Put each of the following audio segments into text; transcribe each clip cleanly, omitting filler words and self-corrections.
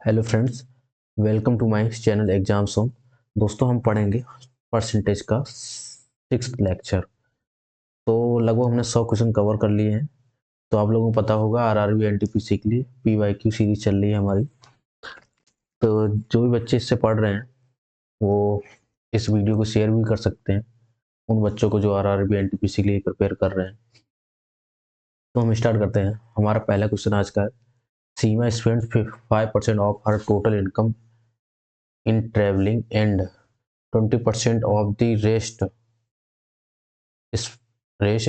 Hello friends, welcome to my channel exams home. दोस्तों, हम पढ़ेंगे परसेंटेज का 6th लेक्चर। तो लगभग हमने 100 क्वेश्चन कवर कर लिए हैं। तो आप लोगों को पता होगा आरआरबी एनटीपीसी के लिए पीवाईक्यू सीरीज चल रही है हमारी। तो जो भी बच्चे इससे पढ़ रहे हैं वो इस वीडियो को शेयर भी कर सकते हैं उन बच्चों को जो आरआरबी एनटीपीसी के लिए प्रिपेयर कर रहे हैं। तो हम स्टार्ट करते हैं। हमारा पहला क्वेश्चन आज का है, Seema spend 5% of her total income in traveling and 20% of the rest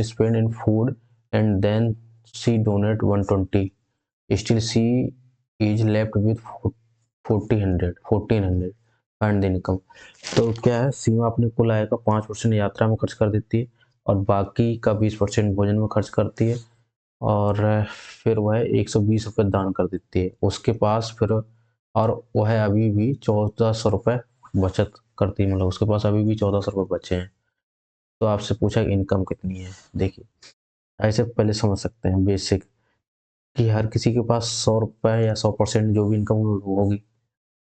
spent in food, and then she donate 120. Still she is left with 1400 find the income. तो क्या है, सीमा अपने कुल आय का 5% यात्रा में खर्च कर देती है और बाकी का 20% भोजन में खर्च करती है, और फिर वह 120 रुपये दान कर देती है। उसके पास फिर और वह अभी भी 1400 रुपये बचत करती है, मतलब उसके पास अभी भी 1400 रुपये बचे हैं। तो आपसे पूछा कि इनकम कितनी है। देखिए, ऐसे पहले समझ सकते हैं बेसिक कि हर किसी के पास 100 रुपये या 100% जो भी इनकम होगी,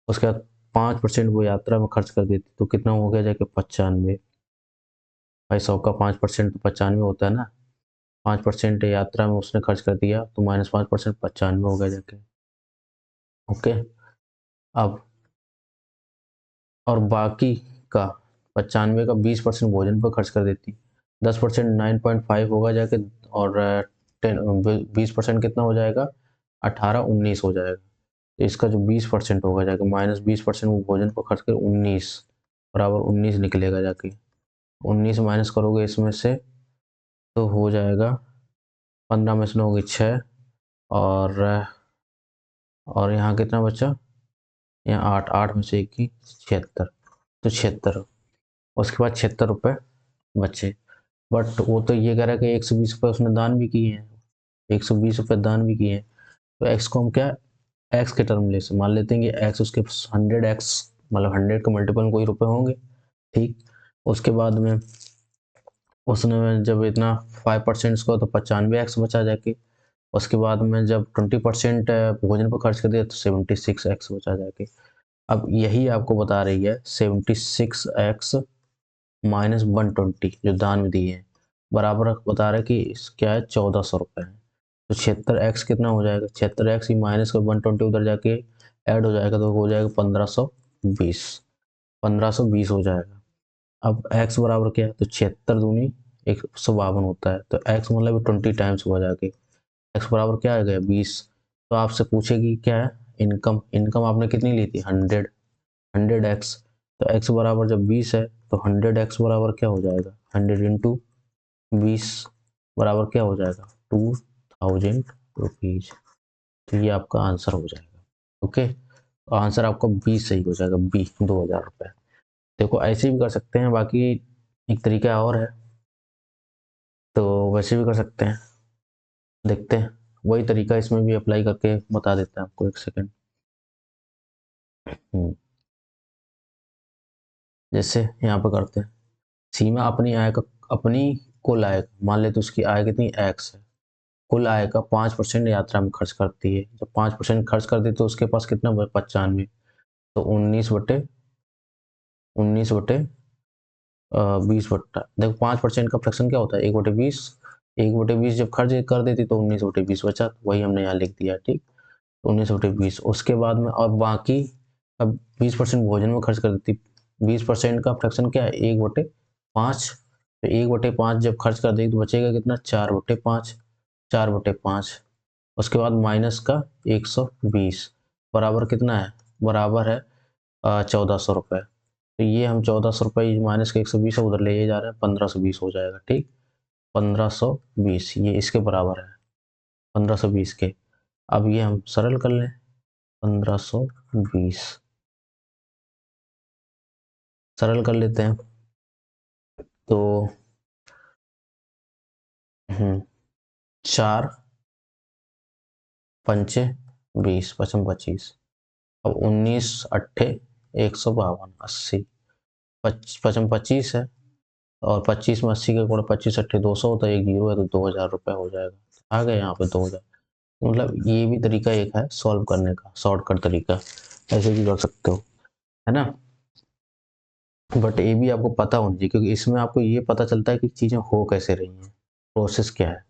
उसके बाद 5% वो यात्रा में खर्च कर देती, तो कितना हो गया जाके 95। भाई 100 का 5% तो 95 होता है ना। 5% यात्रा में उसने खर्च कर दिया तो -5% 95 हो गया जाके। ओके। अब और बाकी का 95 का 20% भोजन पर खर्च कर देती, 10% 9.5 होगा जाके, और 20% कितना हो जाएगा, 18-19 हो जाएगा। तो इसका जो 20% होगा जाके -20% वो भोजन पर खर्च कर 19 बराबर 19 निकलेगा जाके। 19 माइनस करोगे इसमें से तो हो जाएगा 15 में से 9 होगी 6, और यहाँ कितना बचा, यहाँ 8, 8 में से 1 की 76, तो 76। उसके बाद 76 रुपये बचे। बट वो तो ये कह रहा है कि 120 रुपये उसने दान भी किए हैं, 120 रुपये दान भी किए हैं। तो एक्स को हम क्या, एक्स के टर्म ले से मान लेते हैं कि एक्स उसके 100x, मतलब 100 का मल्टीपल में कोई रुपए होंगे। ठीक। उसके बाद में उसने जब इतना 5% को तो 95x बचा जाके। उसके बाद में जब 20% भोजन पर खर्च कर दिया तो 76x बचा जाके। अब यही आपको बता रही है 76x माइनस 120 जो दान में दिए हैं, बराबर बता रहा है कि क्या है, 1400 रुपये है। तो 76x कितना हो जाएगा, 76x ही माइनस का 120 उधर जाके ऐड हो जाएगा तो हो जाएगा 1520, 1520 हो जाएगा। अब x बराबर क्या है, तो 76 दूनी 152 होता है, तो x मतलब 20 टाइम्स हुआ जाके। x बराबर क्या आ गया, 20। तो आपसे पूछेगी क्या है, इनकम। इनकम आपने कितनी ली थी, 100, 100x। तो x बराबर जब 20 है तो 100x बराबर क्या हो जाएगा, 100 इंटू 20 बराबर क्या हो जाएगा, 2000 रुपीज। तो ये आपका आंसर हो जाएगा। ओके, तो आंसर आपका बी सही हो जाएगा, बी 2000 रुपये। देखो, ऐसे भी कर सकते हैं, बाकी एक तरीका और है, तो वैसे भी कर सकते हैं। देखते हैं, वही तरीका इसमें भी अप्लाई करके बता देते हैं आपको, एक सेकेंड। जैसे यहाँ पे करते हैं, सीमा अपनी आय का, अपनी कुल आय, मान लेते उसकी आय कितनी, एक्स है, कुल आय का 5% यात्रा में खर्च करती है। जब 5% खर्च कर दी तो उसके पास कितना, 95। तो 19 बटे 20 बट्टा, देखो 5% का फ्रैक्शन क्या होता है, 1/20। 1/20 जब खर्च कर देती तो 19/20 बचा, तो वही हमने यहाँ लिख दिया। ठीक, तो 19/20। उसके बाद में और बाकी अब 20% भोजन में खर्च कर देती। 20% का फ्रैक्शन क्या है, 1/5। तो 1/5 जब खर्च कर देगी तो बचेगा कितना, 4/5, 4/5। उसके बाद माइनस का 120 बराबर कितना है, बराबर है 1400 रुपये। तो ये हम 1400 रुपये माइनस का 120 उधर ले जा रहे हैं, 1520 हो जाएगा। ठीक, 1520 ये इसके बराबर है, 1520 के। अब ये हम सरल कर लें, 1520 सरल कर लेते हैं। तो 4×5 20, 55 25। अब 19×8 152, 80, 55 है, और 25 में 80 के गुणे 25×8 200 होता है, एक जीरो है तो 2000 रुपये हो जाएगा। आ गए यहाँ पे 2000। मतलब ये भी तरीका एक है सॉल्व करने का, शॉर्टकट तरीका, ऐसे भी कर सकते हो, है ना। बट ये भी आपको पता होना चाहिए, क्योंकि इसमें आपको ये पता चलता है कि चीज़ें हो कैसे रही हैं, प्रोसेस क्या है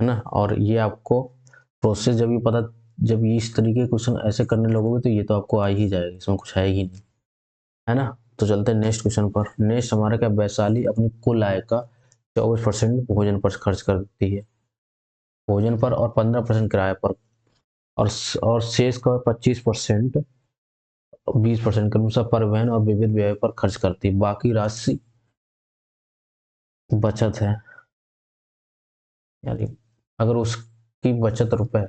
ना। और ये आपको प्रोसेस जब भी पता, जब ये इस तरीके के क्वेश्चन ऐसे करने लगोगे तो ये तो आपको आ ही जाएगा, इसमें कुछ है ही नहीं, है ना। तो चलते हैं नेक्स्ट क्वेश्चन पर। नेक्स्ट हमारा क्या, वैशाली अपनी कुल आय का 24% भोजन पर खर्च कर देती है, भोजन पर, और 15% किराए पर, और शेष का 25%, 20% के अनुसार परिवहन और विविध व्यय पर खर्च करती है। बाकी राशि बचत है, यानी अगर उसकी बचत रुपए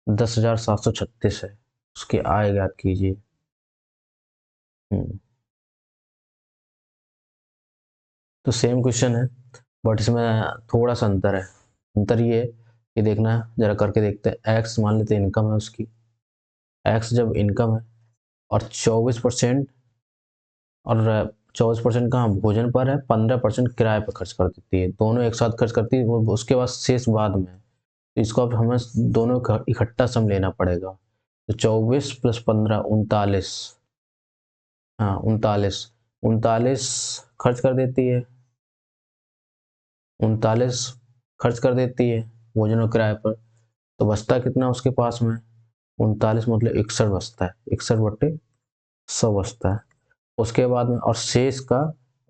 10,736 है, उसकी आय ज्ञात कीजिए। तो सेम क्वेश्चन है, बट इसमें थोड़ा सा अंतर है। अंतर ये है कि देखना है, जरा करके देखते हैं। एक्स मान लेते हैं इनकम है उसकी, एक्स जब इनकम है, और 24%, और 24% कहाँ भोजन पर है, 15% किराए पर खर्च कर देती है, दोनों एक साथ खर्च करती है, वो उसके बाद शेष बाद में है। तो इसको अब हमें दोनों का इकट्ठा सम लेना पड़ेगा। तो 24 + 15 39, हाँ 39, 39 खर्च कर देती है, 39 खर्च कर देती है भोजन और किराए पर। तो बचता कितना उसके पास में, 39 मतलब 61 बचता है, 61/100 बचता है। उसके बाद में और शेष का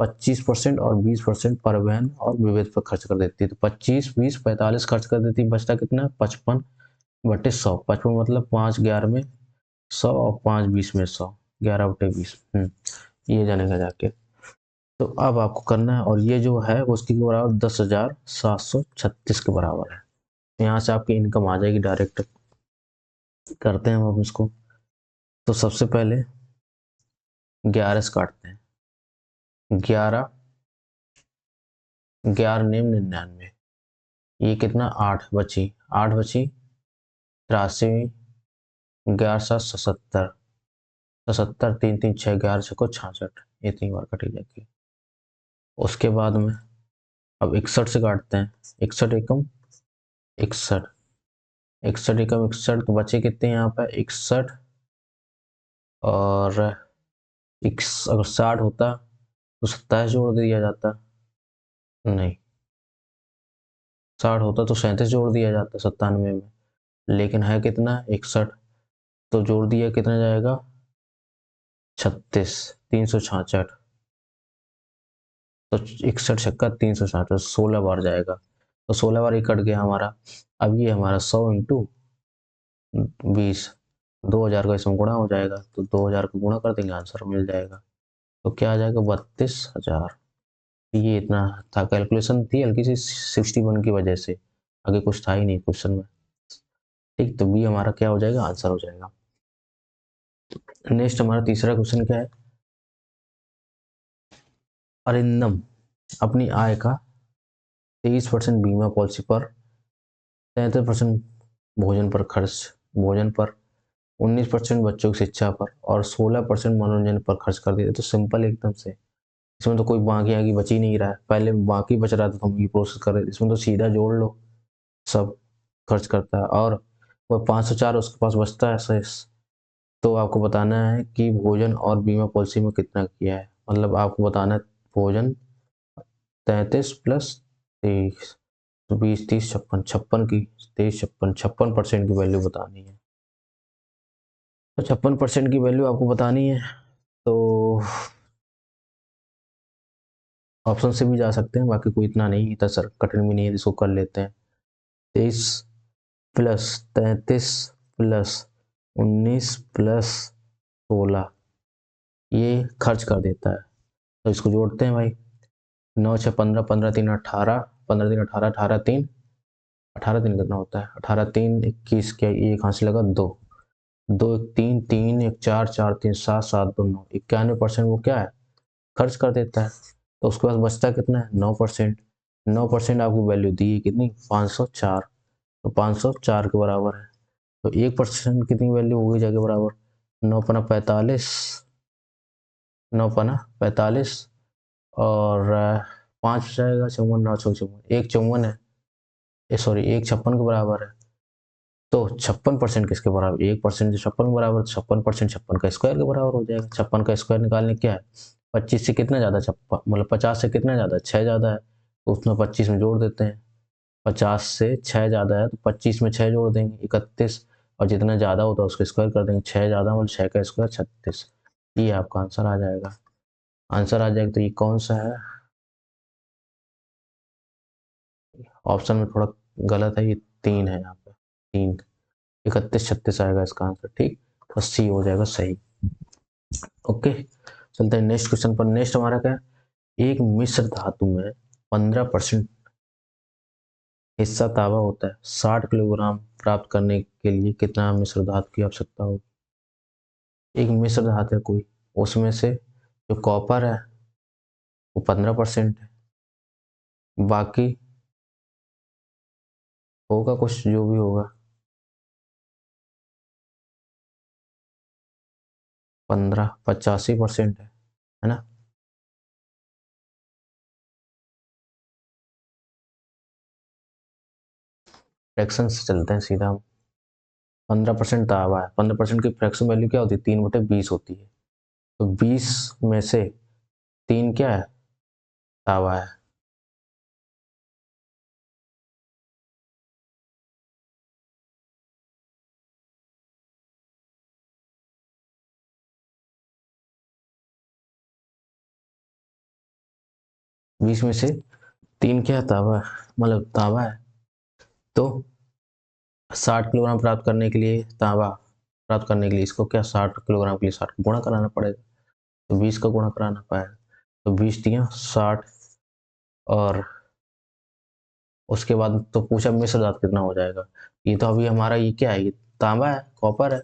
25% और 20% परिवहन और विविध पर खर्च कर देती है। तो 25, 20, 45 खर्च कर देती है, बचता कितना, 55/100। 55 मतलब 5 11 में 100, और 5 20 में 100, 11/20। ये जानेगा जाके। तो अब आपको करना है, और ये जो है वो उसके बराबर 10,736 के बराबर है। यहाँ से आपकी इनकम आ जाएगी डायरेक्ट। करते हैं हम इसको। तो सबसे पहले 11 से काटते हैं, 11, 11 नेम 99, ये कितना, 8 बची, 8 बची, 83, 11/7 77, 77, 3 3 6, 11×6 = 66, ये 3 बार कटी जाती है। उसके बाद में अब 61 से काटते हैं, 61 एकम 61, 61 एकम 61, तो बचे कितने यहाँ पे, 61, और अगर 60 होता तो 27 जोड़ दिया जाता, नहीं 60 होता तो 37 जोड़ दिया जाता 97 में, लेकिन है कितना, 61, तो जोड़ दिया कितना जाएगा, 36, 366, तो 61 × 366, 16 बार जाएगा, तो 16 बार ही कट गया हमारा। अब ये हमारा 100 × 20, 2000 का इसमें गुणा हो जाएगा, तो 2000 को गुणा कर देंगे, आंसर मिल जाएगा। तो क्या आ जाएगा, 32,000। ये इतना था, कैलकुलेशन थी हल्की सी 61 की वजह से, आगे कुछ था ही नहीं क्वेश्चन में। ठीक, तो बी हमारा क्या हो जाएगा, आंसर हो जाएगा। नेक्स्ट हमारा तीसरा क्वेश्चन क्या है, अरिंदम अपनी आय का 23% बीमा पॉलिसी पर, 33% भोजन पर खर्च, भोजन पर 19% बच्चों की शिक्षा पर, और 16% मनोरंजन पर खर्च कर दिया। तो सिंपल एकदम से, इसमें तो कोई बाकी आगे बच ही नहीं रहा है, पहले बाकी बच रहा था तो हम ये प्रोसेस कर रहे थे, इसमें तो सीधा जोड़ लो, सब खर्च करता है, और वह 504 उसके पास बचता है शेष। तो आपको बताना है कि भोजन और बीमा पॉलिसी में कितना किया है, मतलब आपको बताना है भोजन 33 + 23, तो 20 30 56, 56 की 23 56, 56% की वैल्यू बतानी है। तो 56% की वैल्यू आपको बतानी है, तो ऑप्शन से भी जा सकते हैं, बाकी कोई इतना नहीं, इतना सर कठिन भी नहीं है, इसको कर लेते हैं। 23 + 33 + 19 + 16, ये खर्च कर देता है। तो इसको जोड़ते हैं भाई, 9 6 15, 15 3 18, 15 3 18, 18 3, 18 3 कितना होता है, 18 3 21, क्या ये कहाँ से लगा, 2, 2 1 3, 3 1 4, 4 3 7, 7 2 9, 91% वो क्या है, खर्च कर देता है। तो उसके पास बचता कितना है, 9%। 9% आपकी वैल्यू दी है कितनी, 504, तो 504 के बराबर है। तो 1% कितनी वैल्यू होगी जाके बराबर, 9×45, 9×45, और 5 जाएगा, 54 9 54, 1 54 है, सॉरी 1 56 के बराबर है, तो 56% किसके बराबर, 1% जो 56 बराबर, 56% 56 का स्क्वायर के बराबर हो जाएगा। 56 का स्क्वायर निकालने क्या है, 25 से कितना ज़्यादा, 56 मतलब 50 से कितना ज़्यादा, 6 ज़्यादा है, तो उसमें 25 में जोड़ देते हैं। 50 से 6 ज़्यादा है तो 25 में 6 जोड़ देंगे, 31, और जितना ज़्यादा होता है उसको स्क्वायर कर देंगे। 6 ज़्यादा मतलब 6 का स्क्वायर 36, ये आपका आंसर आ जाएगा। आंसर आ जाएगा। तो ये कौन सा है, ऑप्शन में थोड़ा गलत है, ये 3 है यहाँ पे, 3, 31 36 आएगा इसका आंसर, ठीक। तो सी हो जाएगा सही। ओके, चलते हैं नेक्स्ट क्वेश्चन पर। नेक्स्ट हमारा क्या है, एक मिश्र धातु में 15% हिस्सा तांबा होता है, 60 किलोग्राम प्राप्त करने के लिए कितना मिश्र धातु की आवश्यकता होगी। एक मिश्र धातु है कोई, उसमें से जो कॉपर है वो 15% है, बाकी होगा कुछ जो भी होगा, 15 85% है ना। फ्रैक्शन से चलते हैं सीधा हम। 15% तांबा है, 15% की फ्रैक्शन वैल्यू क्या होती है, 3/20 होती है। तो 20 में से 3 क्या है, तांबा है। 20 में से 3 क्या है, तांबा है, मतलब तांबा है। तो 60 किलोग्राम प्राप्त करने के लिए, तांबा प्राप्त करने के लिए इसको क्या, 60 किलोग्राम के लिए 60 को गुणा कराना पड़ेगा, तो 20 का गुणा कराना पाएगा। तो 20 दिया 60, और उसके बाद तो पूछा मिश्र धातु कितना हो जाएगा। ये तो अभी हमारा ये क्या है, ये तांबा है, कॉपर है,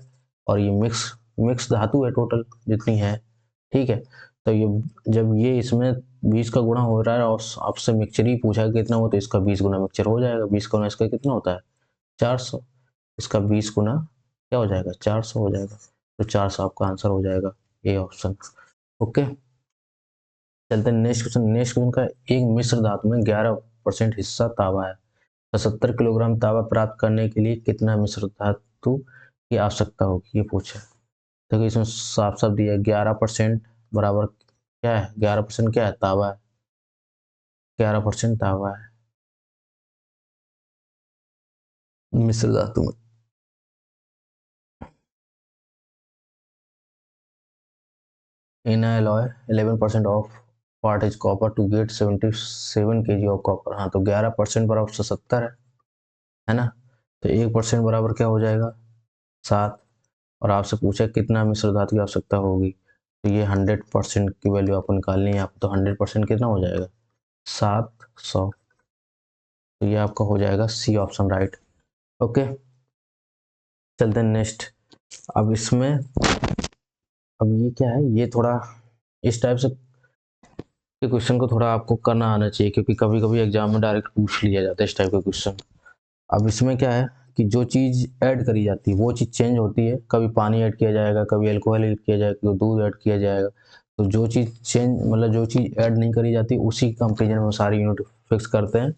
और ये मिक्स मिक्स धातु है टोटल जितनी है, ठीक है। तो ये जब ये इसमें 20 का गुणा हो रहा है और आपसे मिक्सचर ही पूछा कितना हो, तो इसका 20 गुना मिक्सचर हो जाएगा। 20 गुना इसका कितना होता है, 400, इसका 20 गुना क्या हो जाएगा, 400 हो जाएगा। तो 400 आपका आंसर हो जाएगा, ए ऑप्शन। ओके, चलते हैं नेक्स्ट क्वेश्चन। नेक्स्ट क्वेश्चन का, एक मिश्र धातु में 11% हिस्सा तांबा है, 70 किलोग्राम तांबा प्राप्त करने के लिए कितना मिश्र धातु की आवश्यकता होगी, ये पूछा है। देखो इसमें साफ साफ दिया है, 11% बराबर क्या है, 11% क्या है, तांबा है, 11% तांबा है मिश्र धातु में। In alloy 11% of part is copper to get 77 kg of copper. हाँ, तो 11% बराबर 170 है ना। तो 1% बराबर क्या हो जाएगा, 7। और आपसे पूछा कितना मिश्र धातु की आवश्यकता होगी, तो ये 100% की वैल्यू आपको निकालनी है। आप तो 100% कितना हो जाएगा, 700। तो ये आपका हो जाएगा सी ऑप्शन राइट। ओके, चलते हैं नेक्स्ट। अब इसमें, अब ये क्या है, ये थोड़ा इस टाइप से के क्वेश्चन को थोड़ा आपको करना आना चाहिए, क्योंकि कभी कभी एग्जाम में डायरेक्ट पूछ लिया जाता है इस टाइप का क्वेश्चन। अब इसमें क्या है कि जो चीज़ ऐड करी जाती है वो चीज़ चेंज होती है, कभी पानी ऐड किया जाएगा, कभी अल्कोहल ऐड किया जाएगा, कभी दूध ऐड किया जाएगा। तो जो चीज़ चेंज मतलब जो चीज़ ऐड नहीं करी जाती उसी कंपेरिजन में सारी यूनिट फिक्स करते हैं।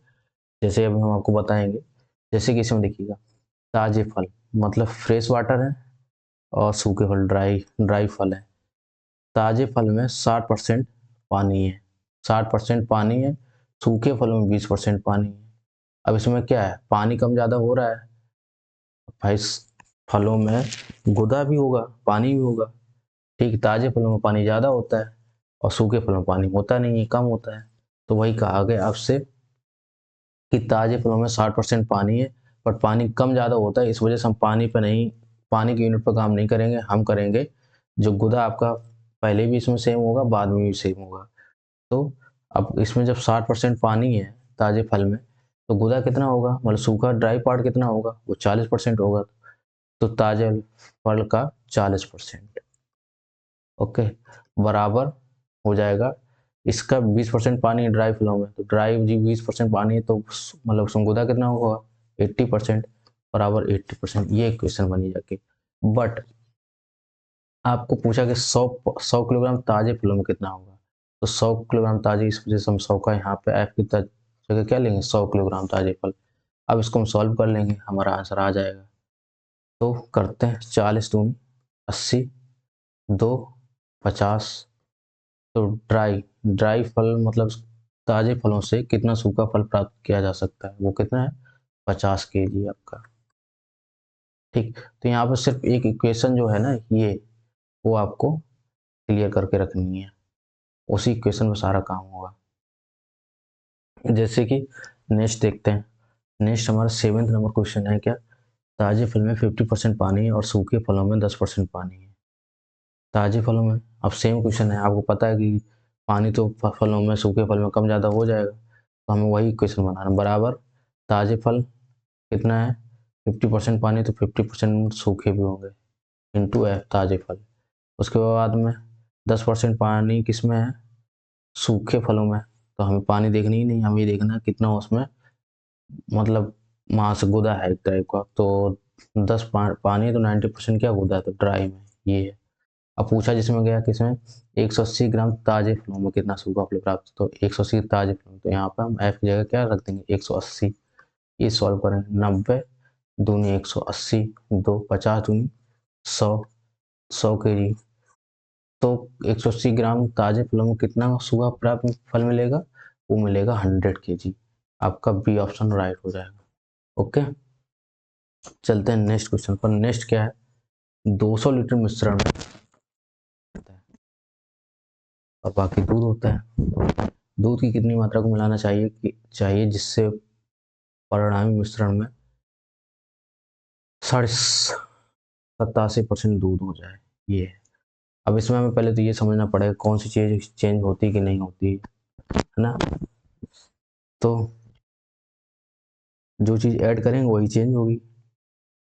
जैसे अभी हम आपको बताएंगे, जैसे कि इसमें देखिएगा, ताजे फल मतलब फ्रेश वाटर है, और सूखे फल ड्राई ड्राई फल है। ताजे फल में 60% पानी है, 60% पानी है, सूखे फलों में 20% पानी है। अब इसमें क्या है, पानी कम ज़्यादा हो रहा है भाई, फलों में गुदा भी होगा, पानी भी होगा, ठीक। ताजे फलों में पानी ज़्यादा होता है, और सूखे फलों में पानी होता नहीं है, कम होता है। तो वही कहा गया आपसे कि ताजे फलों में 60% पानी है, पर पानी कम ज़्यादा होता है, इस वजह से हम पानी पर नहीं, पानी की यूनिट पर काम नहीं करेंगे, हम करेंगे जो गुदा आपका पहले भी इसमें सेम होगा, बाद में भी सेम होगा। तो अब इसमें जब 60% पानी है ताजे फल में, तो गुदा कितना होगा, मतलब सूखा ड्राई पार्ट कितना होगा, वो 40% होगा। तो ताजे फल का 40%, ओके, बराबर हो जाएगा इसका 20% पानी ड्राई फलों में, तो ड्राई जी 20% पानी है, तो मतलब उसमें गुदा कितना होगा, 80%, बराबर 80%। ये क्वेश्चन बनी जाके। बट आपको पूछा कि 100 किलोग्राम ताजे फलों में कितना होगा, तो 100 किलोग्राम ताजे, इस वजह से हम 100 का यहाँ पे एफ की जगह क्या लेंगे, 100 किलोग्राम ताजे फल। अब इसको हम सॉल्व कर लेंगे, हमारा आंसर आ जाएगा। तो करते हैं 40 दूनी 80, 2 50। तो ड्राई फल मतलब ताजे फलों से कितना सूखा फल प्राप्त किया जा सकता है, वो कितना है 50 kg आपका। ठीक, तो यहाँ पर सिर्फ एक इक्वेशन जो है ना ये, वो आपको क्लियर करके रखनी है, उसी इक्वेशन में सारा काम होगा। जैसे कि नेक्स्ट देखते हैं। नेक्स्ट हमारा 7th नंबर क्वेश्चन है क्या, ताजे फल में 50% पानी है और सूखे फलों में 10% पानी है। ताजे फलों में, अब सेम क्वेश्चन है, आपको पता है कि पानी तो फलों में सूखे फल में कम ज़्यादा हो जाएगा, तो हमें वही इक्वेशन बनाना बराबर ताजे फल कितना है 50% पानी, तो 50% सूखे भी होंगे इंटू एफ ताजे फल। उसके बाद में 10% पानी किस में है, सूखे फलों में, तो हमें पानी देखना ही नहीं, हमें ये देखना है कितना उसमें मतलब मास गुदा है एक टाइप का, तो 10 पानी है तो 90% क्या गुदा है, तो ड्राई में ये है। अब पूछा जिसमें गया किसमें 180 ग्राम ताजे फलों में कितना सूखा फल प्राप्त, तो 180 ताजे फलों, तो यहाँ पर हम एफ की जगह क्या रख देंगे 180। ये सॉल्व करेंगे 90 दूनी 180, 2 50 दूनी 100, 100 kg। तो 180 ग्राम ताजे फलों में कितना सूखा प्राप्त फल मिलेगा, वो मिलेगा 100 kg। आपका बी ऑप्शन राइट हो जाएगा। ओके, चलते हैं नेक्स्ट क्वेश्चन पर। नेक्स्ट क्या है, 200 लीटर मिश्रण में और बाकी दूध होता है, दूध की कितनी मात्रा को मिलाना चाहिए जिससे परिणामी मिश्रण में 87% दूध हो जाए, ये है। अब इसमें हमें पहले तो ये समझना पड़ेगा कौन सी चीज चेंज होती कि नहीं होती है ना। तो जो चीज ऐड करेंगे वही चेंज होगी,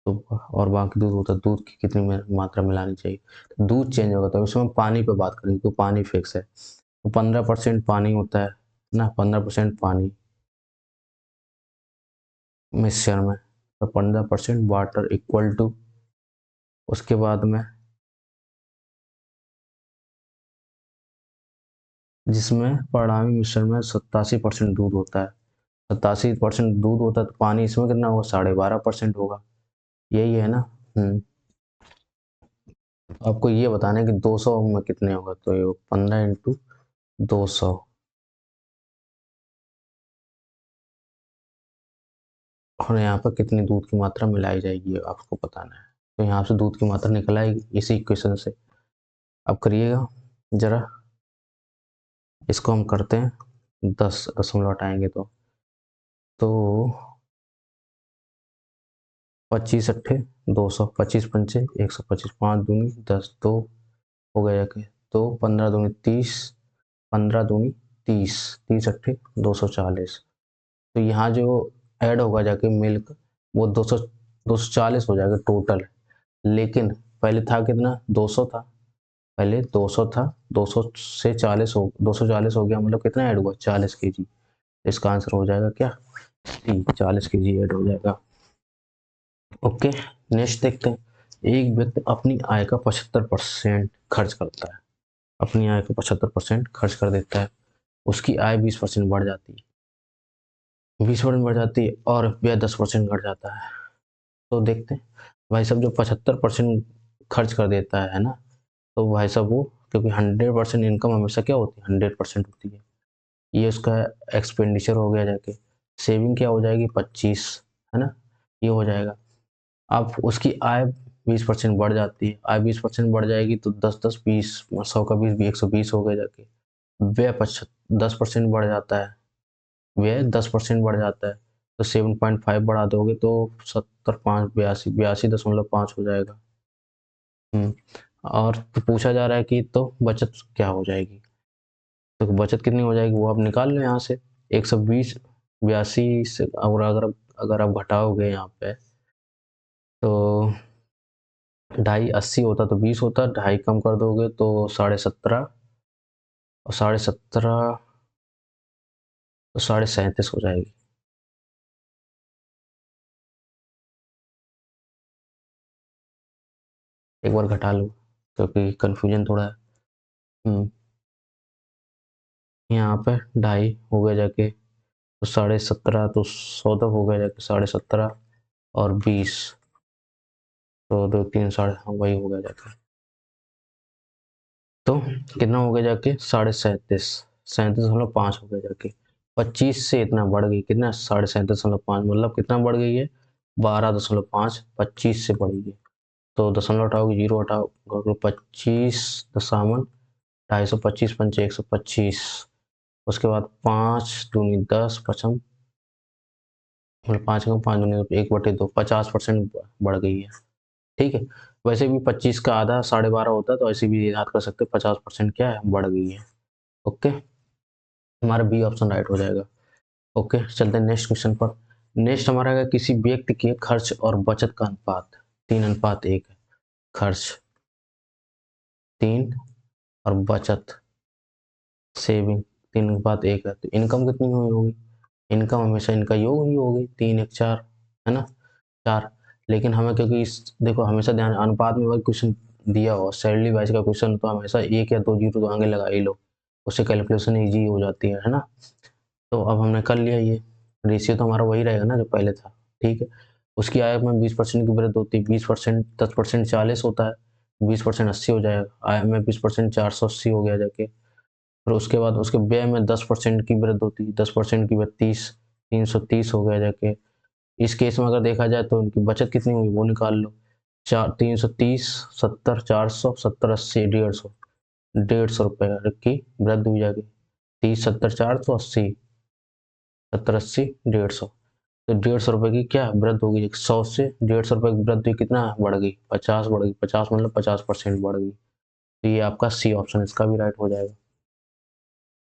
तो और बाकी दूध होता है, दूध की कितनी मात्रा मिलानी चाहिए, तो दूध चेंज होगा। तो इसमें पानी पे बात करेंगे, तो पानी फिक्स है, तो 15% पानी होता है ना, 15% पानी मिक्सचर में, तो 15% वाटर इक्वल टू, उसके बाद में जिसमें परिणामी मिश्रण में 87% दूध होता है, 87% दूध होता है, तो पानी इसमें कितना होगा 12.5% होगा, यही है ना। आपको ये बताना है कि 200 में कितने होगा, तो ये 15 इंटू 200, और यहाँ पर कितनी दूध की मात्रा मिलाई जाएगी ये आपको बताना है। तो यहाँ से दूध की मात्रा निकल आएगी इसी इक्वेशन से। अब करिएगा जरा, इसको हम करते हैं 10 दशमलव हटाएंगे तो 25 अट्ठे 200, 25 पंचे 125, 5 दूनी 10, 2 हो गया जाके, तो 15 दूनी 30, 15 दूनी 30, 30 अट्ठे 240। तो यहाँ जो ऐड होगा जाके मिल्क, वो 240 हो जाएगा टोटल। लेकिन पहले था कितना 200 था, पहले 200 था, 200 से 240 हो गया, मतलब कितना ऐड हुआ 40 kg। इसका आंसर हो जाएगा क्या 40 kg ऐड हो जाएगा। ओके, नेक्स्ट देखते हैं। एक व्यक्ति अपनी आय का 75% खर्च करता है, अपनी आय का 75% खर्च कर देता है, उसकी आय 20% बढ़ जाती है, 20% बढ़ जाती है और व्यय 10% घट जाता है। तो देखते हैं भाई साहब, जो 75% खर्च कर देता है ना, तो भाई साहब वो, क्योंकि 100% इनकम हमेशा क्या होती है 100% होती है, ये उसका एक्सपेंडिचर हो गया जाके, सेविंग क्या हो जाएगी 25, है ना, ये हो जाएगा। अब उसकी आय 20% बढ़ जाती है, आय 20% बढ़ जाएगी तो 10 10 20, 100 का 20 भी 120 हो गया जाके। व्यय 10% बढ़ जाता है, व्यय 10% बढ़ जाता है, तो 7.5 बढ़ा दोगे तो 70 5 82.5 हो जाएगा। और तो पूछा जा रहा है कि तो बचत क्या हो जाएगी, तो बचत कितनी हो जाएगी वो आप निकाल लो यहाँ से। 120 82 से, और अगर आप घटाओगे यहाँ पे, तो 2.5 80 होता तो 20 होता, 2.5 कम कर दोगे तो 17.5, और 17.5 तो 37.5 हो जाएगी। एक बार घटा लो क्योंकि कंफ्यूजन थोड़ा है। हम्म, यहाँ पे 2.5 हो गया जाके, तो 17.5, तो 100 तक हो गया जाके 17.5 और 20, तो 2 3 साढ़े, हाँ वही हो गया जाके। तो कितना हो गया जाके 37.5, 37.5 हो गया जाके। 25 से इतना बढ़ गई, कितना 37.5, मतलब कितना बढ़ गई है 12.5, 25 से बढ़ गई। तो दशमलव हटाओगे, जीरो हटाओ, 25 250, 25 125। उसके बाद 5 दूनी 10, पचम, मतलब 5 का 5 दूनी 1/2, 50% बढ़ गई है। ठीक है, वैसे भी 25 का आधा 12.5 होता है, तो ऐसे भी याद कर सकते हैं 50% क्या है, बढ़ गई है। ओके, हमारा बी ऑप्शन राइट हो जाएगा। ओके, चलते हैं नेक्स्ट क्वेश्चन पर। नेक्स्ट हमारा है किसी व्यक्ति के खर्च और बचत का अनुपात 3:1 है। खर्च 3 और बचत सेविंग 3:1 है। तो इनकम कितनी हुई होगी? इनकम हमेशा इनका योग ही होगी, 3 1 4, है ना, 4। लेकिन हमें क्योंकि इस देखो हमेशा ध्यान अनुपात में वही क्वेश्चन दिया हो, सैलरी वाइज का क्वेश्चन, तो हमेशा 1 या 2 जीरो तो आगे लगा ही लो, उससे कैलकुलेशन ईजी हो जाती है ना। तो अब हमने कर लिया, ये रेशियो तो हमारा वही रहेगा ना जो पहले था। ठीक है, उसकी आय में 20% की वृद्धि होती है, 20%, 10% 40 होता है, 20% 80 हो जाएगा, आय में 20% 480 हो गया जाके। फिर उसके बाद उसके व्यय में 10% की वृद्धि होती है, 10% की वृद्धि 330 हो गया जाके। इस केस में अगर देखा जाए तो उनकी बचत कितनी हुई वो निकाल लो, 330, 70, 400, 70 80, 150, 150 रुपये की वृद्धि हुई जाएगी। 30 70 480, 70 80, 150, तो 150 रुपये की क्या वृद्धि होगी, 100 से 150 रुपये की वृद्धि कितना बढ़ गई, 50 बढ़ गई, 50 मतलब 50% बढ़ गई। तो ये आपका सी ऑप्शन इसका भी राइट हो जाएगा।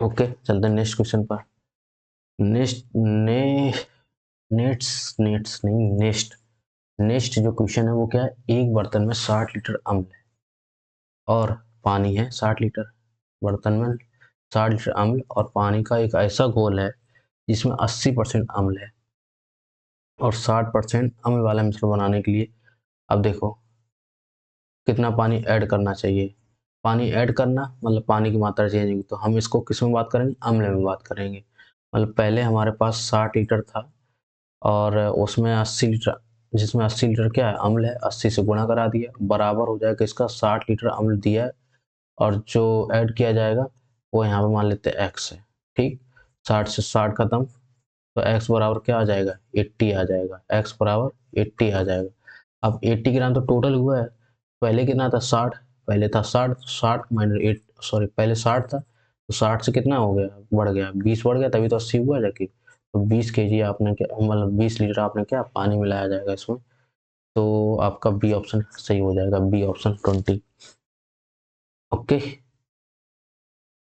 ओके, चलते हैं नेक्स्ट क्वेश्चन पर। नेक्स्ट ने नेट्स नेट्स नहीं नेक्स्ट नेक्स्ट जो क्वेश्चन है वो क्या है, एक बर्तन में 60 लीटर अम्ल है और पानी है 60 लीटर। बर्तन में 60 लीटर अम्ल और पानी का एक ऐसा घोल है जिसमें 80% अम्ल है और 60% अम्ल वाला मिश्रण बनाने के लिए, अब देखो कितना पानी ऐड करना चाहिए। पानी ऐड करना मतलब पानी की मात्रा चेंज होगी, तो हम इसको किस में बात करेंगे, अम्ल में बात करेंगे। मतलब पहले हमारे पास 60 लीटर था और उसमें 80 लीटर, जिसमें 80 लीटर क्या है अम्ल है, 80 से गुणा करा दिया, बराबर हो जाएगा इसका 60 लीटर अम्ल दिया है और जो ऐड किया जाएगा वो यहाँ पे मान लेते हैं एक्स है। ठीक, 60 से 60 खत्म, तो एक्स बराबर क्या आ जाएगा, 80 आ जाएगा, एक्स बराबर 80 आ जाएगा। अब 80 ग्राम तो टोटल हुआ है, पहले कितना था 60, पहले था 60, 60 माइनस 8, सॉरी पहले 60 था, तो 60 से कितना हो गया, बढ़ गया 20 बढ़ गया, तभी तो 80 हुआ जाके। तो 20 केजी आपने क्या, मतलब 20 लीटर आपने क्या पानी मिलाया जाएगा इसमें। तो आपका बी ऑप्शन सही हो जाएगा, बी ऑप्शन 20। ओके,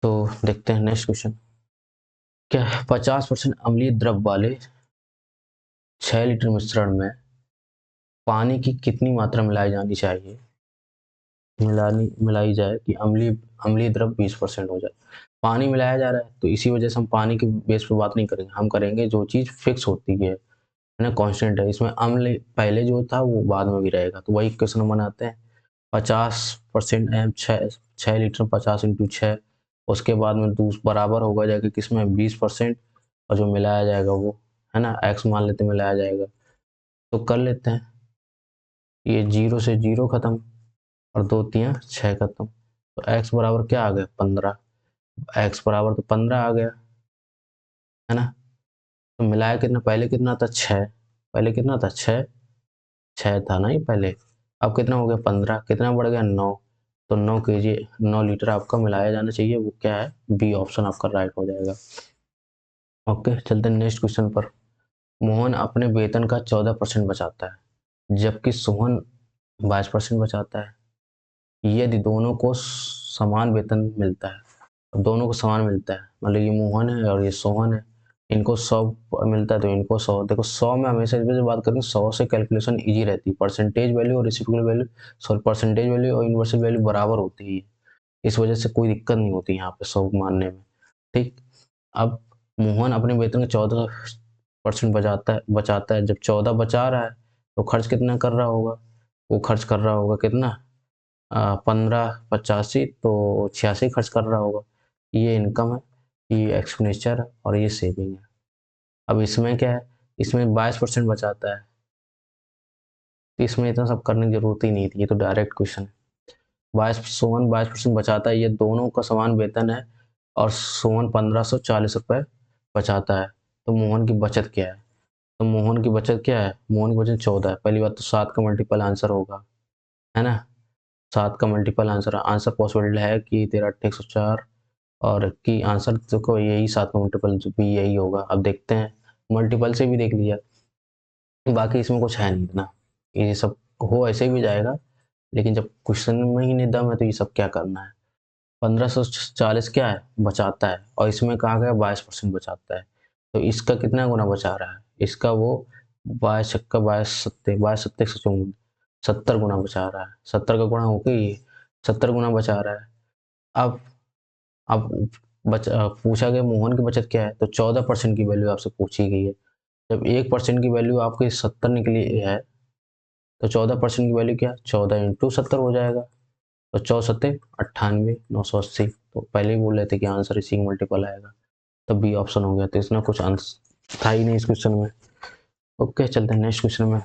तो देखते हैं नेक्स्ट क्वेश्चन। क्या 50% अम्लीय द्रव वाले 6 लीटर मिश्रण में पानी की कितनी मात्रा मिलाई जानी चाहिए, मिलाई जाए कि अम्लीय अम्लीय द्रव 20% हो जाए। पानी मिलाया जा रहा है तो इसी वजह से हम पानी के बेस पे बात नहीं करेंगे, हम करेंगे जो चीज़ फिक्स होती है ना, कांस्टेंट है। इसमें अम्ल पहले जो था वो बाद में भी रहेगा, तो वही क्वेश्चन बनाते हैं। 50% एम 6 लीटर 50 × 6, उसके बाद में बराबर होगा जाके किसमें 20%, और जो मिलाया जाएगा वो है ना एक्स मान लेते मिलाया जाएगा। तो कर लेते हैं, ये 0 से 0 खत्म और 2 3 6 खत्म, तो एक्स बराबर क्या आ गया 15, एक्स बराबर तो 15 आ गया, है ना। तो मिलाया कितना, पहले कितना था 6, पहले कितना था 6, 6 था नहीं पहले, अब कितना हो गया 15, कितना बढ़ गया 9, तो 9 केजी 9 लीटर आपका मिलाया जाना चाहिए, वो क्या है बी ऑप्शन आपका राइट हो जाएगा। ओके, चलते हैं नेक्स्ट क्वेश्चन पर। मोहन अपने वेतन का 14% बचाता है जबकि सोहन 22% बचाता है। यदि दोनों को समान वेतन मिलता है, दोनों को समान मिलता है, मतलब ये मोहन है और ये सोहन है, इनको 100 मिलता है तो इनको 100, देखो 100 में हमेशा इस वजह से बात करेंगे, 100 से कैलकुलेशन इजी रहती है, परसेंटेज वैल्यू और reciprocal value, sorry percentage value और यूनिवर्सल वैल्यू बराबर होती है, इस वजह से कोई दिक्कत नहीं होती यहाँ पे 100 मानने में। ठीक, अब मोहन अपने वेतन का 14% बचाता है, जब 14 बचा रहा है तो खर्च कितना कर रहा होगा, वो खर्च कर रहा होगा कितना, 15 85, तो 86 खर्च कर रहा होगा। ये इनकम है, ये एक्सपेंडिचर है और ये सेविंग है। अब इसमें क्या है, इसमें 22% बचाता है, तो इसमें इतना सब करने की जरूरत ही नहीं थी, ये तो डायरेक्ट क्वेश्चन है। सोहन 22% बचाता है, ये दोनों का समान वेतन है और सोहन 1540 रुपये बचाता है, तो मोहन की बचत क्या है? तो मोहन की बचत क्या है? मोहन की बचत 14 है। पहली बात तो 7 का मल्टीपल आंसर होगा, है ना? 7 का मल्टीपल आंसर पॉसिबिलिटी है कि तेरा 104 और की आंसर तो यही 7 का मल्टीपल भी यही होगा। अब देखते हैं, मल्टीपल से भी देख लिया, बाकी इसमें कुछ है नहीं इतना, ये सब हो ऐसे भी जाएगा, लेकिन जब क्वेश्चन में ही नहीं दम है तो ये सब क्या करना है। 1540 क्या है? बचाता है, और इसमें कहा गया 22% बचाता है, तो इसका कितना गुना बचा रहा है? इसका वो 22 छक्का 22 सत्ते 154, 70 गुना बचा रहा है। 70 का गुणा होके ये 70 गुना बचा रहा है। अब अब पूछा गया मोहन की बचत क्या है, तो 14% की वैल्यू आपसे पूछी गई है। जब 1% की वैल्यू आपकी 70 निकली है, तो 14% की वैल्यू क्या? 14 इंटू 70 हो जाएगा, तो 14 98 980। तो पहले ही बोल रहे थे कि आंसर इसी का मल्टीपल आएगा, तब भी ऑप्शन हो गया, तो इसमें कुछ आंसर था ही नहीं इस क्वेश्चन में। ओके, चलते हैं नेक्स्ट क्वेश्चन में।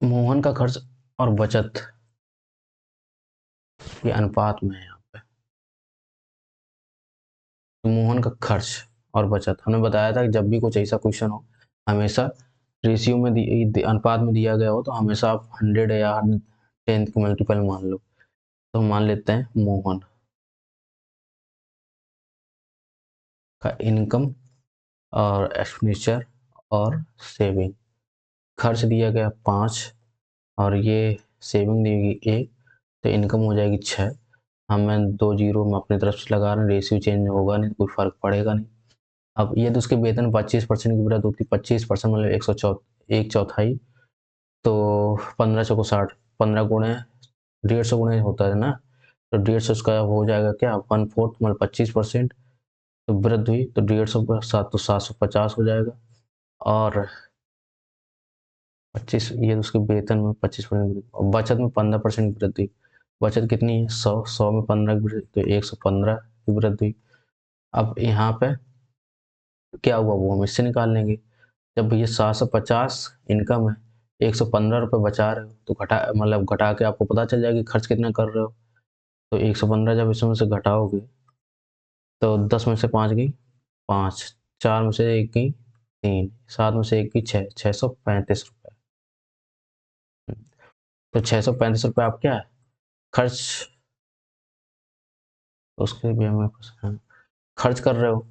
मोहन का खर्च और बचत ये अनुपात में है यहाँ पे। तो मोहन का खर्च और बचत हमने बताया था कि जब भी कुछ ऐसा क्वेश्चन हो, हमेशा रेशियो में अनुपात में दिया गया हो तो हमेशा आप 100 या 10 के मल्टीपल मान लो। तो मान लेते हैं मोहन का इनकम और एक्सपेंडिचर और सेविंग। खर्च दिया गया 5 और ये सेविंग दी गई 1, तो इनकम हो जाएगी 6। हमें 2 जीरो में अपनी तरफ से लगा रहे हैं, रेशियो चेंज होगा नहीं, कोई फर्क पड़ेगा नहीं। अब ये तो उसके वेतन 25% की वृद्धि होती है, 25% मतलब 1/4, तो 15 चौको 60, 15 गुणे 150 गुणे होता है ना, तो 150 उसका हो जाएगा क्या 1/4 मतलब 25%, तो वृद्धि हुई तो 150 सात तो 750 हो जाएगा। और 25 ये उसके वेतन में 25% और बचत में 15% की वृद्धि। बचत कितनी है? 100 में 15 की वृद्धि, तो 115 की वृद्धि। अब यहाँ पे क्या हुआ वो हम इससे निकाल लेंगे। जब ये 750 इनकम है, 115 रुपये बचा रहे हो, तो घटा के आपको पता चल जाएगा कि खर्च कितना कर रहे हो। तो 115 जब इसमें से घटाओगे तो 10 में से 5 गई 5, 4 में से 1 गई 3, 7 में से 1 गई 6, 635 रुपये। तो 635 रुपये आप क्या है खर्च, उसके भी हमें खर्च कर रहे हो।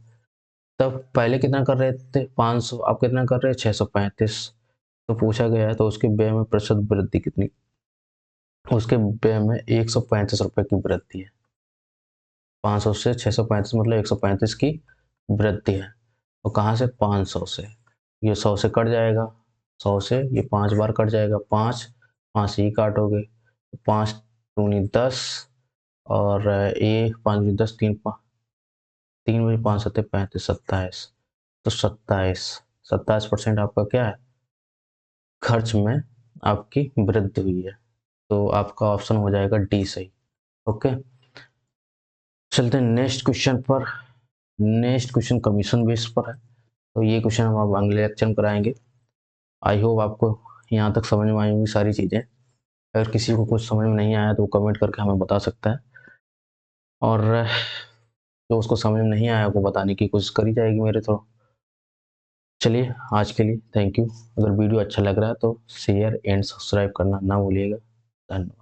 तब पहले कितना कर रहे थे 500, आप कितना कर रहे हैं 635। तो पूछा गया है तो उसके व्यय में प्रतिशत वृद्धि कितनी? उसके व्यय में 135 रुपये की वृद्धि है। 500 से 635 मतलब 135 की वृद्धि है। और कहाँ से? 500 से। ये 100 से कट जाएगा, 100 से ये 5 बार कट जाएगा, 5 5 से ही काटोगे, 5 दूनी 10 और ये 5 दूनी 10, 3 बजे 5 सत्ते 35, 27, तो 27% आपका क्या है खर्च में आपकी वृद्धि हुई है, तो आपका ऑप्शन हो जाएगा डी सही। ओके, चलते हैं नेक्स्ट क्वेश्चन पर। नेक्स्ट क्वेश्चन कमीशन बेस पर है, तो ये क्वेश्चन हम आप अगले लेक्चर में कराएंगे। आई होप आपको यहाँ तक समझ में आई होंगी सारी चीज़ें। अगर किसी को कुछ समझ में नहीं आया तो वो कमेंट करके हमें बता सकता है, और जो उसको समझ में नहीं आया वो बताने की कोशिश करी जाएगी मेरे थ्रू। चलिए आज के लिए थैंक यू। अगर वीडियो अच्छा लग रहा है तो शेयर एंड सब्सक्राइब करना ना भूलिएगा। धन्यवाद।